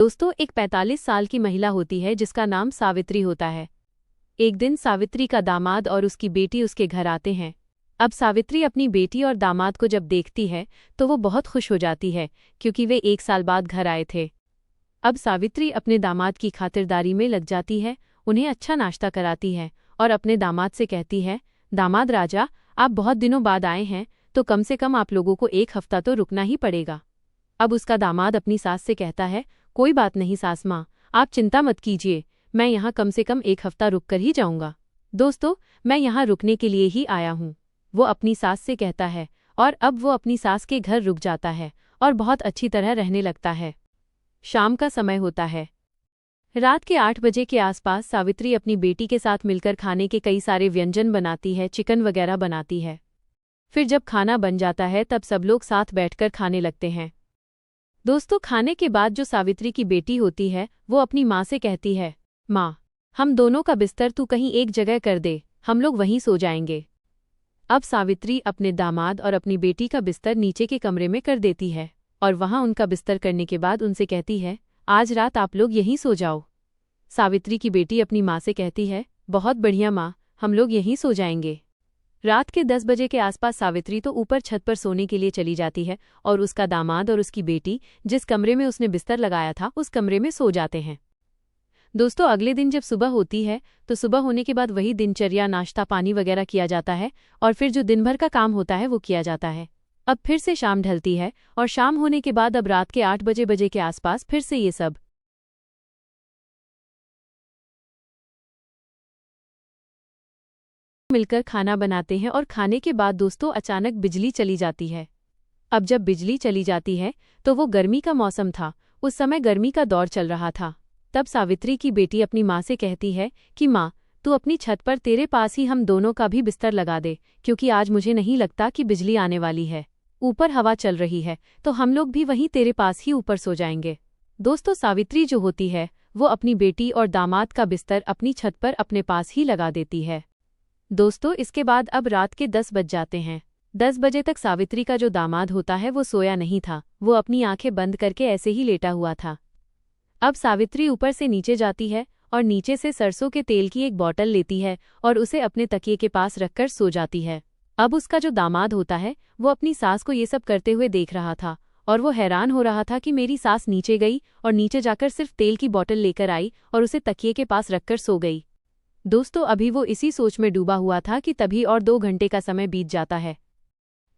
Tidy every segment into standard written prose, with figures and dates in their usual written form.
दोस्तों, एक 45 साल की महिला होती है जिसका नाम सावित्री होता है। एक दिन सावित्री का दामाद और उसकी बेटी उसके घर आते हैं। अब सावित्री अपनी बेटी और दामाद को जब देखती है तो वो बहुत खुश हो जाती है क्योंकि वे 1 साल बाद घर आए थे। अब सावित्री अपने दामाद की खातिरदारी में लग जाती है, उन्हें अच्छा नाश्ता कराती है और अपने दामाद से कहती है, दामाद राजा, आप बहुत दिनों बाद आए हैं तो कम से कम आप लोगों को 1 हफ्ता तो रुकना ही पड़ेगा। अब उसका दामाद अपनी सास से कहता है, कोई बात नहीं सास माँ, आप चिंता मत कीजिए, मैं यहाँ कम से कम 1 हफ्ता रुक कर ही जाऊँगा। दोस्तों, मैं यहाँ रुकने के लिए ही आया हूँ, वो अपनी सास से कहता है और अब वो अपनी सास के घर रुक जाता है और बहुत अच्छी तरह रहने लगता है। शाम का समय होता है। रात के 8 बजे के आसपास सावित्री अपनी बेटी के साथ मिलकर खाने के कई सारे व्यंजन बनाती है, चिकन वगैरह बनाती है। फिर जब खाना बन जाता है तब सब लोग साथ बैठकर खाने लगते हैं। दोस्तों, खाने के बाद जो सावित्री की बेटी होती है वो अपनी माँ से कहती है, माँ, हम दोनों का बिस्तर तू कहीं एक जगह कर दे, हम लोग वहीं सो जाएंगे। अब सावित्री अपने दामाद और अपनी बेटी का बिस्तर नीचे के कमरे में कर देती है और वहाँ उनका बिस्तर करने के बाद उनसे कहती है, आज रात आप लोग यहीं सो जाओ। सावित्री की बेटी अपनी माँ से कहती है, बहुत बढ़िया माँ, हम लोग यहीं सो जाएंगे। रात के 10 बजे के आसपास सावित्री तो ऊपर छत पर सोने के लिए चली जाती है और उसका दामाद और उसकी बेटी जिस कमरे में उसने बिस्तर लगाया था उस कमरे में सो जाते हैं। दोस्तों, अगले दिन जब सुबह होती है तो सुबह होने के बाद वही दिनचर्या, नाश्ता पानी वगैरह किया जाता है और फिर जो दिन भर का काम होता है वो किया जाता है। अब फिर से शाम ढलती है और शाम होने के बाद अब रात के 8 बजे के आसपास फिर से ये सब मिलकर खाना बनाते हैं और खाने के बाद दोस्तों अचानक बिजली चली जाती है। अब जब बिजली चली जाती है तो वो गर्मी का मौसम था, उस समय गर्मी का दौर चल रहा था। तब सावित्री की बेटी अपनी माँ से कहती है कि माँ, तू अपनी छत पर तेरे पास ही हम दोनों का भी बिस्तर लगा दे, क्योंकि आज मुझे नहीं लगता कि बिजली आने वाली है। ऊपर हवा चल रही है तो हम लोग भी वहीं तेरे पास ही ऊपर सो जाएंगे। दोस्तों, सावित्री जो होती है वो अपनी बेटी और दामाद का बिस्तर अपनी छत पर अपने पास ही लगा देती है। दोस्तों, इसके बाद अब रात के 10 बज जाते हैं। 10 बजे तक सावित्री का जो दामाद होता है वो सोया नहीं था, वो अपनी आंखें बंद करके ऐसे ही लेटा हुआ था। अब सावित्री ऊपर से नीचे जाती है और नीचे से सरसों के तेल की एक बोतल लेती है और उसे अपने तकिए के पास रखकर सो जाती है। अब उसका जो दामाद होता है वो अपनी सास को ये सब करते हुए देख रहा था और वो हैरान हो रहा था कि मेरी सास नीचे गई और नीचे जाकर सिर्फ तेल की बोतल लेकर आई और उसे तकिए के पास रखकर सो गई। दोस्तों, अभी वो इसी सोच में डूबा हुआ था कि तभी और 2 घंटे का समय बीत जाता है।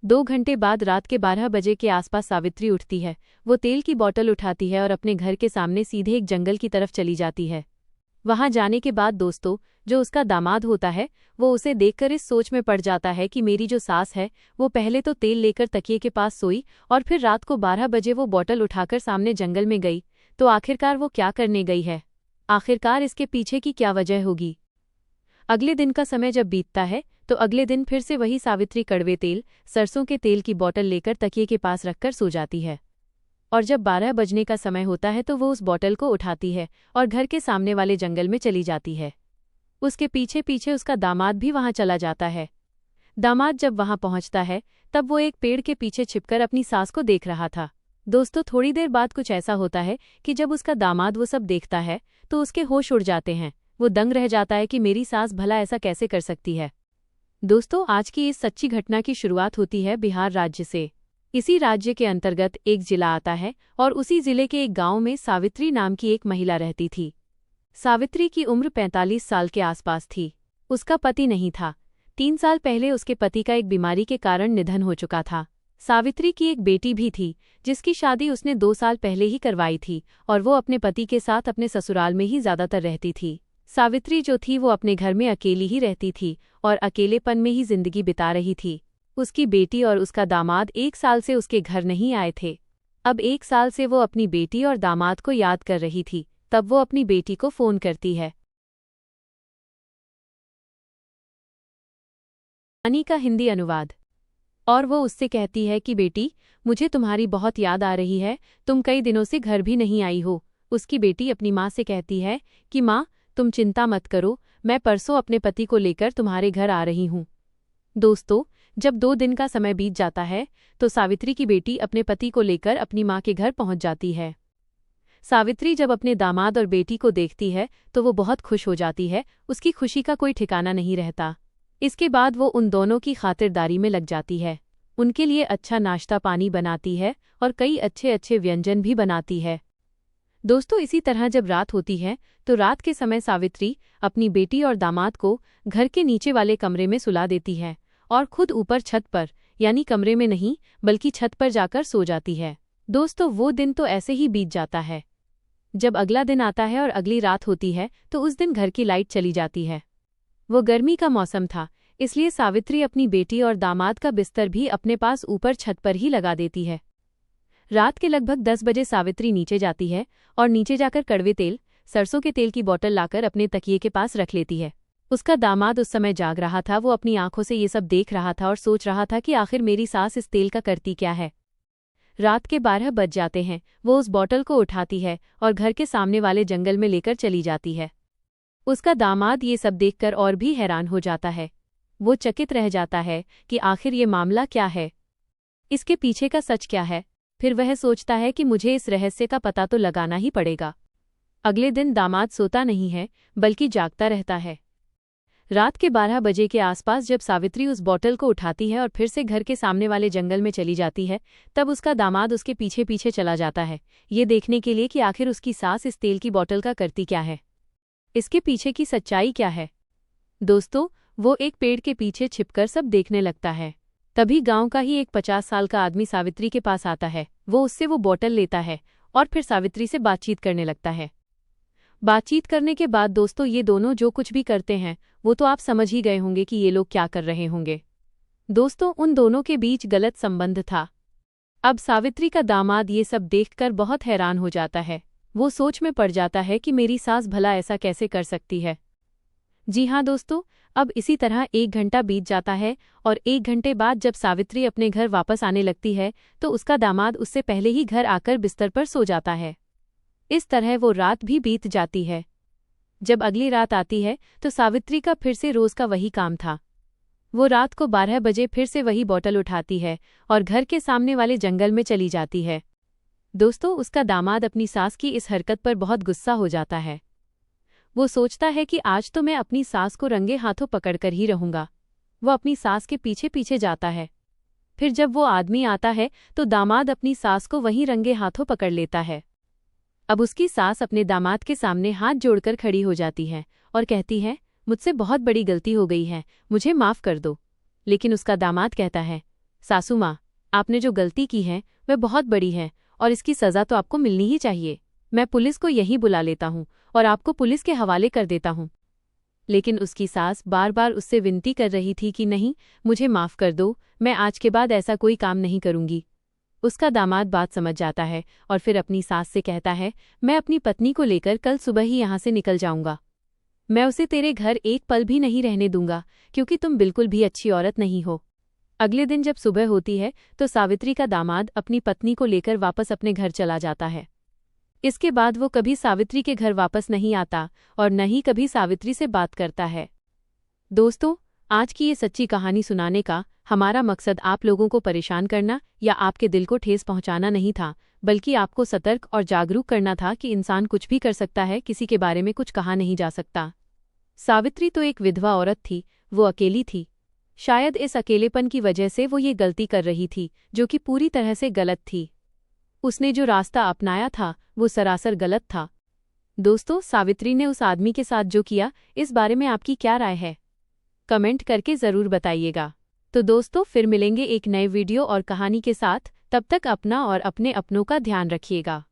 2 घंटे बाद रात के 12 बजे के आसपास सावित्री उठती है, वो तेल की बोतल उठाती है और अपने घर के सामने सीधे एक जंगल की तरफ चली जाती है। वहां जाने के बाद दोस्तों, जो उसका दामाद होता है वो उसे देखकर इस सोच में पड़ जाता है कि मेरी जो सास है वो पहले तो तेल लेकर तकिए के पास सोई और फिर रात को 12 बजे वो बोतल उठाकर सामने जंगल में गई, तो आखिरकार वो क्या करने गई है? आखिरकार इसके पीछे की क्या वजह होगी? अगले दिन का समय जब बीतता है तो अगले दिन फिर से वही सावित्री कड़वे तेल, सरसों के तेल की बोतल लेकर तकिए के पास रखकर सो जाती है और जब 12 बजने का समय होता है तो वो उस बोतल को उठाती है और घर के सामने वाले जंगल में चली जाती है। उसके पीछे पीछे उसका दामाद भी वहां चला जाता है। दामाद जब वहां पहुंचता है तब वो एक पेड़ के पीछे छिपकर अपनी सास को देख रहा था। दोस्तों, थोड़ी देर बाद कुछ ऐसा होता है कि जब उसका दामाद वो सब देखता है तो उसके होश उड़ जाते हैं। वो दंग रह जाता है कि मेरी सास भला ऐसा कैसे कर सकती है। दोस्तों, आज की इस सच्ची घटना की शुरुआत होती है बिहार राज्य से। इसी राज्य के अंतर्गत एक जिला आता है और उसी जिले के एक गांव में सावित्री नाम की एक महिला रहती थी। सावित्री की उम्र 45 साल के आसपास थी। उसका पति नहीं था। 3 साल पहले उसके पति का एक बीमारी के कारण निधन हो चुका था। सावित्री की एक बेटी भी थी जिसकी शादी उसने 2 साल पहले ही करवाई थी और वो अपने पति के साथ अपने ससुराल में ही ज्यादातर रहती थी। सावित्री जो थी वो अपने घर में अकेली ही रहती थी और अकेलेपन में ही जिंदगी बिता रही थी। उसकी बेटी और उसका दामाद 1 साल से उसके घर नहीं आए थे। अब 1 साल से वो अपनी बेटी और दामाद को याद कर रही थी। तब वो अपनी बेटी को फोन करती है। कहानी का हिंदी अनुवाद। और वो उससे कहती है कि बेटी, मुझे तुम्हारी बहुत याद आ रही है, तुम कई दिनों से घर भी नहीं आई हो। उसकी बेटी अपनी माँ से कहती है कि माँ, तुम चिंता मत करो, मैं परसों अपने पति को लेकर तुम्हारे घर आ रही हूँ। दोस्तों, जब 2 दिन का समय बीत जाता है तो सावित्री की बेटी अपने पति को लेकर अपनी माँ के घर पहुँच जाती है। सावित्री जब अपने दामाद और बेटी को देखती है तो वो बहुत खुश हो जाती है, उसकी खुशी का कोई ठिकाना नहीं रहता। इसके बाद वो उन दोनों की खातिरदारी में लग जाती है, उनके लिए अच्छा नाश्ता पानी बनाती है और कई अच्छे अच्छे व्यंजन भी बनाती है। दोस्तों, इसी तरह जब रात होती है तो रात के समय सावित्री अपनी बेटी और दामाद को घर के नीचे वाले कमरे में सुला देती है और खुद ऊपर छत पर, यानी कमरे में नहीं बल्कि छत पर जाकर सो जाती है। दोस्तों, वो दिन तो ऐसे ही बीत जाता है। जब अगला दिन आता है और अगली रात होती है तो उस दिन घर की लाइट चली जाती है। वो गर्मी का मौसम था, इसलिए सावित्री अपनी बेटी और दामाद का बिस्तर भी अपने पास ऊपर छत पर ही लगा देती है। रात के लगभग 10 बजे सावित्री नीचे जाती है और नीचे जाकर कड़वे तेल, सरसों के तेल की बोतल लाकर अपने तकिए के पास रख लेती है। उसका दामाद उस समय जाग रहा था, वो अपनी आंखों से ये सब देख रहा था और सोच रहा था कि आखिर मेरी सास इस तेल का करती क्या है। रात के 12 बज जाते हैं, वो उस बोतल को उठाती है और घर के सामने वाले जंगल में लेकर चली जाती है। उसका दामाद ये सब देखकर और भी हैरान हो जाता है। वो चकित रह जाता है कि आखिर ये मामला क्या है, इसके पीछे का सच क्या है। फिर वह सोचता है कि मुझे इस रहस्य का पता तो लगाना ही पड़ेगा। अगले दिन दामाद सोता नहीं है बल्कि जागता रहता है। रात के 12 बजे के आसपास जब सावित्री उस बोतल को उठाती है और फिर से घर के सामने वाले जंगल में चली जाती है, तब उसका दामाद उसके पीछे पीछे चला जाता है, ये देखने के लिए कि आखिर उसकी सास इस तेल की बोतल का करती क्या है, इसके पीछे की सच्चाई क्या है। दोस्तों, वो एक पेड़ के पीछे छिपकर सब देखने लगता है। तभी गांव का ही एक 50 साल का आदमी सावित्री के पास आता है। वो उससे वो बोतल लेता है और फिर सावित्री से बातचीत करने लगता है। बातचीत करने के बाद दोस्तों, ये दोनों जो कुछ भी करते हैं वो तो आप समझ ही गए होंगे कि ये लोग क्या कर रहे होंगे। दोस्तों, उन दोनों के बीच गलत संबंध था। अब सावित्री का दामाद ये सब देखकर बहुत हैरान हो जाता है। वो सोच में पड़ जाता है कि मेरी सास भला ऐसा कैसे कर सकती है। जी हाँ दोस्तों, अब इसी तरह 1 घंटा बीत जाता है और 1 घंटे बाद जब सावित्री अपने घर वापस आने लगती है तो उसका दामाद उससे पहले ही घर आकर बिस्तर पर सो जाता है। इस तरह वो रात भी बीत जाती है। जब अगली रात आती है तो सावित्री का फिर से रोज का वही काम था। वो रात को 12 बजे फिर से वही बोतल उठाती है और घर के सामने वाले जंगल में चली जाती है। दोस्तों, उसका दामाद अपनी सास की इस हरकत पर बहुत गुस्सा हो जाता है। वो सोचता है कि आज तो मैं अपनी सास को रंगे हाथों पकड़कर ही रहूंगा। वो अपनी सास के पीछे पीछे जाता है। फिर जब वो आदमी आता है तो दामाद अपनी सास को वहीं रंगे हाथों पकड़ लेता है। अब उसकी सास अपने दामाद के सामने हाथ जोड़कर खड़ी हो जाती है और कहती है, मुझसे बहुत बड़ी गलती हो गई है, मुझे माफ कर दो। लेकिन उसका दामाद कहता है, सासू माँ, आपने जो गलती की है वह बहुत बड़ी है और इसकी सज़ा तो आपको मिलनी ही चाहिए। मैं पुलिस को यहीं बुला लेता हूँ और आपको पुलिस के हवाले कर देता हूँ। लेकिन उसकी सास बार बार उससे विनती कर रही थी कि नहीं, मुझे माफ़ कर दो, मैं आज के बाद ऐसा कोई काम नहीं करूँगी। उसका दामाद बात समझ जाता है और फिर अपनी सास से कहता है, मैं अपनी पत्नी को लेकर कल सुबह ही यहाँ से निकल जाऊँगा। मैं उसे तेरे घर एक पल भी नहीं रहने दूंगा क्योंकि तुम बिल्कुल भी अच्छी औरत नहीं हो। अगले दिन जब सुबह होती है तो सावित्री का दामाद अपनी पत्नी को लेकर वापस अपने घर चला जाता है। इसके बाद वो कभी सावित्री के घर वापस नहीं आता और न ही कभी सावित्री से बात करता है। दोस्तों, आज की ये सच्ची कहानी सुनाने का हमारा मकसद आप लोगों को परेशान करना या आपके दिल को ठेस पहुंचाना नहीं था, बल्कि आपको सतर्क और जागरूक करना था कि इंसान कुछ भी कर सकता है, किसी के बारे में कुछ कहा नहीं जा सकता। सावित्री तो एक विधवा औरत थी, वो अकेली थी। शायद इस अकेलेपन की वजह से वो ये गलती कर रही थी जो कि पूरी तरह से गलत थी। उसने जो रास्ता अपनाया था वो सरासर गलत था। दोस्तों, सावित्री ने उस आदमी के साथ जो किया, इस बारे में आपकी क्या राय है? कमेंट करके ज़रूर बताइएगा। तो दोस्तों, फिर मिलेंगे एक नए वीडियो और कहानी के साथ। तब तक अपना और अपने अपनों का ध्यान रखिएगा।